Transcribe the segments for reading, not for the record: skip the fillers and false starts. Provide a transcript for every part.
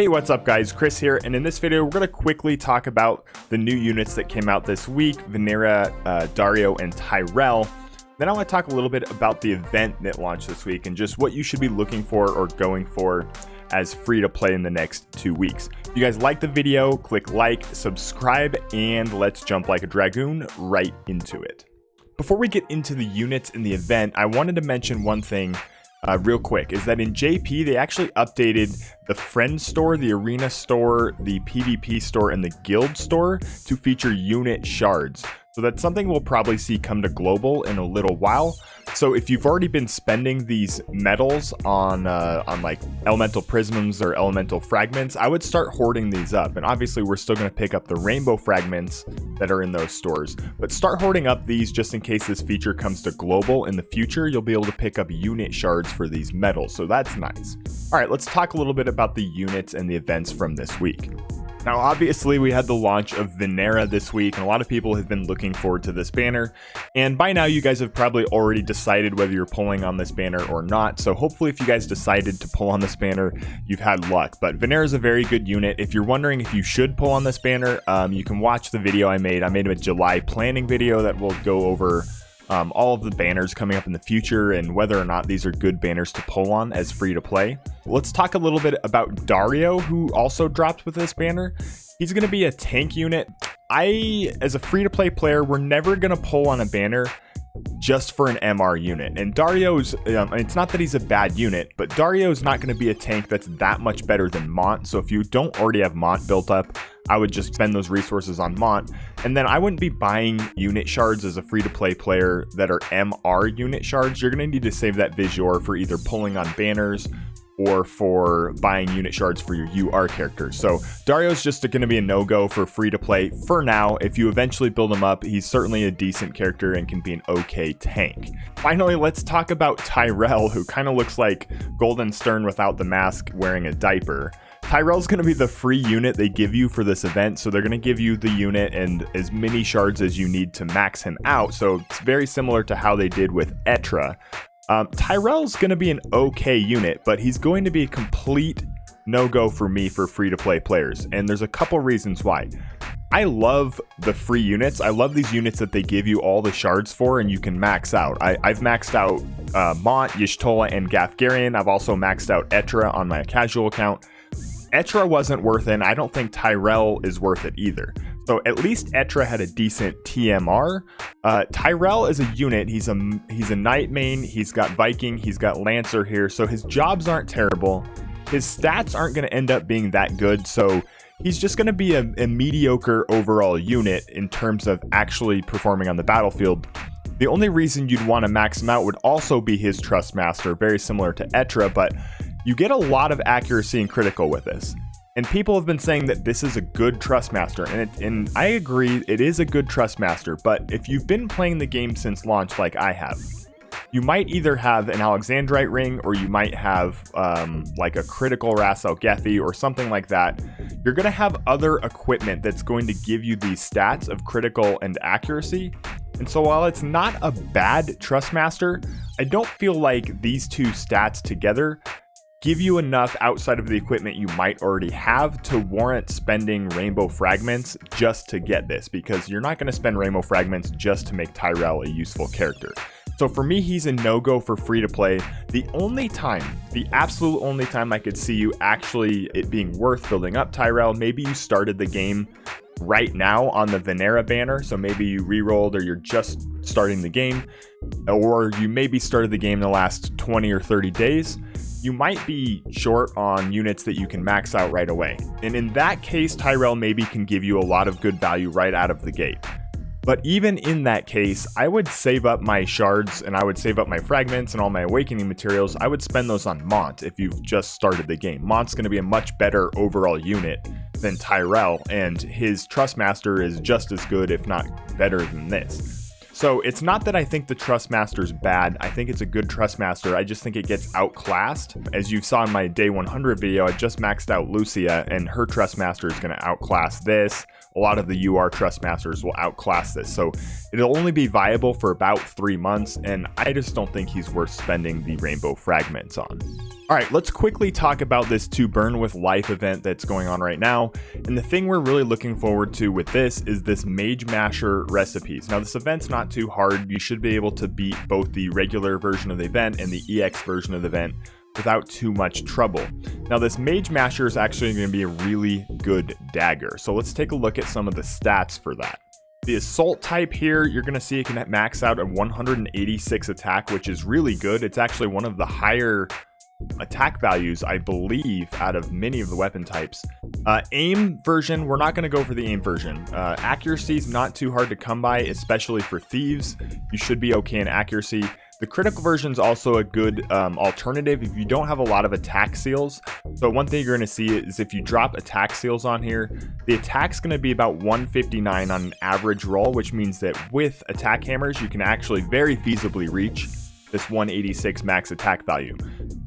Hey, what's up guys, Chris here, and in this video we're going to quickly talk about the new units that came out this week, Vinera, Dario, and Tyrell. Then I want to talk a little bit about the event that launched this week and just what you should be looking for or going for as free to play in the next 2 weeks. If you guys like the video, click like, subscribe, and let's jump like a dragoon right into it. Before we get into the units in the event, I wanted to mention one thing real quick, is that in JP they actually updated the friend store, the arena store, the PvP store, and the guild store to feature unit shards. So that's something we'll probably see come to global in a little while. So if you've already been spending these medals on like elemental prisms or elemental fragments, I would start hoarding these up. And obviously we're still going to pick up the rainbow fragments that are in those stores, but start hoarding up these just in case this feature comes to global in the future. You'll be able to pick up unit shards for these medals, so that's nice. All right, let's talk a little bit about the units and the events from this week. Now, obviously, we had the launch of Vinera this week, and a lot of people have been looking forward to this banner. And by now, you guys have probably already decided whether you're pulling on this banner or not. So hopefully, if you guys decided to pull on this banner, you've had luck. But Vinera is a very good unit. If you're wondering if you should pull on this banner, you can watch the video I made. I made a July planning video that will go over all of the banners coming up in the future and whether or not these are good banners to pull on as free to play. Let's talk a little bit about Dario, who also dropped with this banner. He's going to be a tank unit. As a free to play player, we're never going to pull on a banner just for an MR unit. And Dario's, it's not that he's a bad unit, but Dario's not going to be a tank that's that much better than Mont. So if you don't already have Mont built up, I would just spend those resources on Mont. And then I wouldn't be buying unit shards as a free to play player that are MR unit shards. You're going to need to save that visual for either pulling on banners or for buying unit shards for your UR characters. So Dario's just going to be a no-go for free to play for now. If you eventually build him up, he's certainly a decent character and can be an okay tank. Finally, let's talk about Tyrell, who kind of looks like Golden Stern without the mask, wearing a diaper. Tyrell's going to be the free unit they give you for this event, so they're going to give you the unit and as many shards as you need to max him out. So it's very similar to how they did with Etra. Tyrell's going to be an okay unit, but he's going to be a complete no-go for me for free-to-play players, and there's a couple reasons why. I love the free units. I love these units that they give you all the shards for and you can max out. I've maxed out Mont, Y'shtola, and Gafgarian. I've also maxed out Etra on my casual account. Etra wasn't worth it, and I don't think Tyrell is worth it either. So at least Etra had a decent TMR. Tyrell is a unit. He's a knight main. He's got Viking. He's got Lancer here. So his jobs aren't terrible. His stats aren't going to end up being that good. So he's just going to be a mediocre overall unit in terms of actually performing on the battlefield. The only reason you'd want to max him out would also be his Trust Master, very similar to Etra, but you get a lot of accuracy and critical with this. And people have been saying that this is a good Trust Master, and I agree, it is a good Trust Master, but if you've been playing the game since launch like I have, you might either have an Alexandrite ring or you might have like a critical Rasal Gethi or something like that. You're going to have other equipment that's going to give you these stats of critical and accuracy. And so while it's not a bad Trust Master, I don't feel like these two stats together give you enough outside of the equipment you might already have to warrant spending rainbow fragments just to get this, because you're not going to spend rainbow fragments just to make Tyrell a useful character. So for me, he's a no-go for free to play. The absolute only time I could see you actually it being worth building up Tyrell, maybe you started the game right now on the Vinera banner, so maybe you re-rolled or you're just starting the game, or you maybe started the game in the last 20 or 30 days. You might be short on units that you can max out right away. And in that case, Tyrell maybe can give you a lot of good value right out of the gate. But even in that case, I would save up my shards and I would save up my fragments and all my awakening materials. I would spend those on Mont if you've just started the game. Mont's going to be a much better overall unit than Tyrell, and his Trust Master is just as good, if not better than this. So it's not that I think the Trust Master's bad. I think it's a good Trust Master. I just think it gets outclassed. As you saw in my day 100 video, I just maxed out Lucia, and her Trust Master is going to outclass this a lot of the UR Trustmasters will outclass this. So it'll only be viable for about 3 months, and I just don't think he's worth spending the rainbow fragments on. All right, let's quickly talk about this to burn with life event that's going on right now. And the thing we're really looking forward to with this is this Mage Masher recipes. Now, this event's not too hard. You should be able to beat both the regular version of the event and the EX version of the event without too much trouble. Now, this Mage Masher is actually going to be a really good dagger. So let's take a look at some of the stats for that. The assault type here, you're going to see it can max out at 186 attack, which is really good. It's actually one of the higher attack values, I believe, out of many of the weapon types. Aim version, we're not going to go for the aim version. Accuracy is not too hard to come by, especially for thieves. You should be okay in accuracy. The critical version is also a good alternative if you don't have a lot of attack seals. So one thing you're going to see is if you drop attack seals on here, the attack's going to be about 159 on an average roll, which means that with attack hammers, you can actually very feasibly reach this 186 max attack value.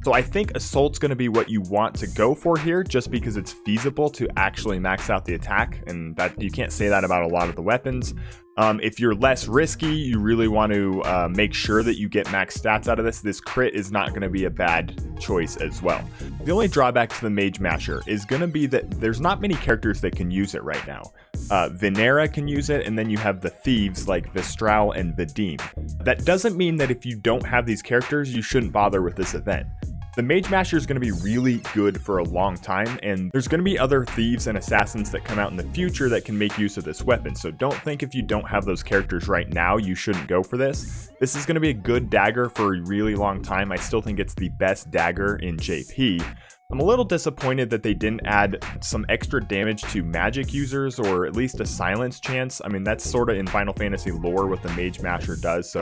So I think assault's going to be what you want to go for here, just because it's feasible to actually max out the attack, and that you can't say that about a lot of the weapons. If you're less risky, you really want to make sure that you get max stats out of this. This crit is not going to be a bad choice as well. The only drawback to the Mage Masher is going to be that there's not many characters that can use it right now. Vinera can use it, and then you have the thieves like Vistral and Vadim. That doesn't mean that if you don't have these characters, you shouldn't bother with this event. The Mage Masher is going to be really good for a long time, and there's going to be other thieves and assassins that come out in the future that can make use of this weapon. So don't think if you don't have those characters right now, you shouldn't go for this. This is going to be a good dagger for a really long time. I still think it's the best dagger in JP. I'm a little disappointed that they didn't add some extra damage to magic users, or at least a silence chance. I mean, that's sort of in Final Fantasy lore what the Mage Masher does, so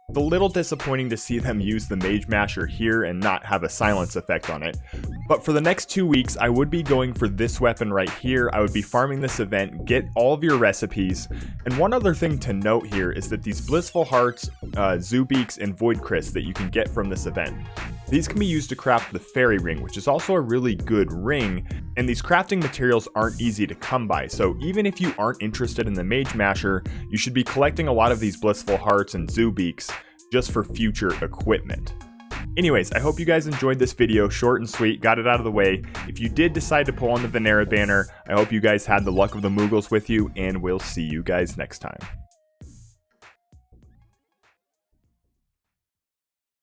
it's a little disappointing to see them use the Mage Masher here and not have a silence effect on it. But for the next 2 weeks, I would be going for this weapon right here. I would be farming this event, get all of your recipes. And one other thing to note here is that these Blissful Hearts, Zubeaks, and Void Crysts that you can get from this event, these can be used to craft the Fairy Ring, which is also a really good ring, and these crafting materials aren't easy to come by. So even if you aren't interested in the Mage Masher, you should be collecting a lot of these Blissful Hearts and Zubeaks just for future equipment. Anyways, I hope you guys enjoyed this video, short and sweet, got it out of the way. If you did decide to pull on the Vinera banner, I hope you guys had the luck of the Moogles with you, and we'll see you guys next time.